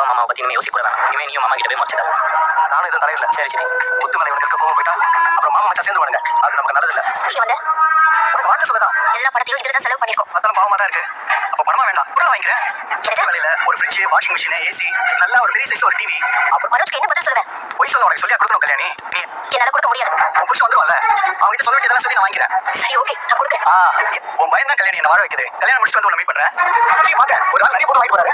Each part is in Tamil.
அப்பா மாமா பத்தி இனிமே யோசிக்க கூடாது. இனிமே நீயும் மாமா கிட்ட போய் முடிச்சுக்க. நானும் எதுவும் தரையில. சரி சரி. முத்து மேல இவனுக்கு இருக்க கோவம் போயிட்டா அப்புறம் மாமா மச்சான் சேர்ந்து வாடுங்க. அது நமக்கு நல்லது இல்ல. நீ வந்து உனக்கு வாழ்க்கை சொல்லதான் எல்லா படத்தையும் இதுல தான் செலவு பண்ணிருக்கோம். அதான் பாவமா தான் இருக்கு. அப்ப பணமா வேண்டாம். உடனே வாங்கிக்கிறேன். வேலையில ஒரு ஃப்ரிட்ஜ், வாஷிங் மிஷின், ஏசி, நல்ல ஒரு பெரிய சைஸ்ல ஒரு டிவி. அப்புறம் மனோஜ்க்கு என்ன பதில் சொல்லுவேன்? போய் சொல்ல உனக்கு சொல்லியா கொடுக்கணும் கல்யாணி. நீ என்னால கொடுக்க முடியாது. உன் புருஷன் வந்துருவான்ல, அவங்க கிட்ட சொல்ல வேண்டியதெல்லாம் சொல்லி நான் வாங்கிக்கிறேன். சரி ஓகே, நான் கொடுக்குறேன். உன் பையன் தான் கல்யாணி என்ன வாழ வைக்குது. கல்யாணம் முடிச்சுட்டு வந்து உன்னை மீட் பண்றேன். நீ பாக்க ஒரு ஆள் நிறைய பொருள் வாங்கிட்டு போறாரு.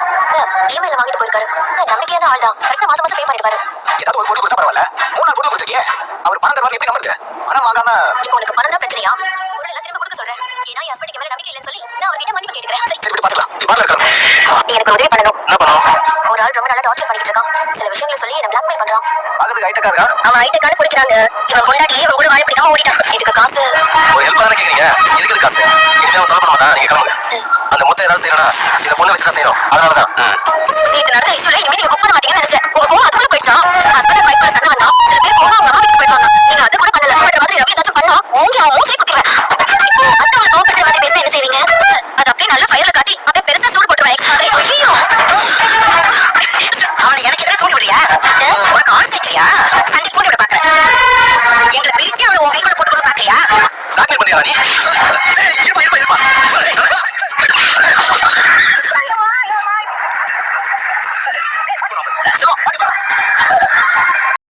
இஎம்ஐல வாங்கிட்டு போயிருக்காரு. நம்பிக்கையான ஆள் தான். கரெக்டா மாசம் மாசம் பே பண்ணிடுவாரு. ஏதாவது ஒரு பொருள் கொடுத்தா பரவாயில்ல. 3 நாள் பொருள் கொடுத்துருக்கீங்க. அவர் பணம் தருவாங்க எப்படி நம்புறது? பணம் வாங்காம இப்போ உனக்கு பணம் தான் பிரச்சனையா? பொருள் எல்லாம் திரும்ப கொடுக்க சொல்றேன். ஏன்னா ஹஸ்பண்டுக்கு மேல நம்பிக்கை இல்லைன்னு சொல்லி நான் அவர்கிட்ட மன்னிப்பு கேட்கிறேன். சரி விட்டு பாத்துக்கலாம். நீ பால்ல இருக்கணும். நீ எனக்கு உதவி பண்ணணும். என்ன பண்ணணும்? ஒரு ஆள் ரொம்ப நல்லா டார்ச்சர் பண்ணிட்டு இருக்கான். சில விஷயங்களை சொல்லி என்ன பிளாக்மெயில் பண்றான். ஆகுது ஐட்டக்கா இருக்கா? அவன் ஐட்டக்கான குடிக்கிறாங்க. இவன் கொண்டாடி அவன் கூட வாழ பிடிக்காம ஓடிட்டான். இதுக்கு காசு ஒரு ஹெல்ப் தான கேக்குறீங்க. இதுக்கு காசு இதுக்கு அவன் தொலை பண்ண மாட்டான். நீங்க கிளம்புங்க. அந்த மொத்த ஏதாவது செய்யணும். இந்த பொண்ணை வச்சு தான் செய்யணும். அதனாலதான் இது நடந்த இஷ்யூல இனிமே நீங்க குக் பண்ண மாட்டீங்கன்னு நினைச்சேன். உங்க கோவம் அதுக்குள்ள போயிடுச்சா? ஹஸ்பண்ட் வைஃப் கூட சண்டை வந்தா சில பேர் கோவம் அவங்க அம்மா வீட்டுக்கு போயிடுவாங்க. நீங்க அது கூட பண்ணல. அந்த மாதிரி ரவி ஏதாச்சும் பண்ணா ஓங்கி அவன் மூஞ்சிலே குத்திடுவேன். அத்தவங்க கோவப்படுற மாதிரி பேச என்ன செய்வீங்க? அது அப்படியே நல்ல ஃபயர்ல காட்டி அப்படியே பெருசா சூடு போட்டுருவேன். எக்ஸ் மாதிரி ஐயோ அவனை எனக்கு எதிராக தூண்டி விடுறியா? உனக்கு ஆள் சேர்க்கிறியா? சண்டை தூண்டி விட பாக்குறேன். எங்களை பிரிச்சு அவனை உன் கைக்குள்ள போட்டு பாக்குறியா? தாக்கல் பண்ணியா நீ?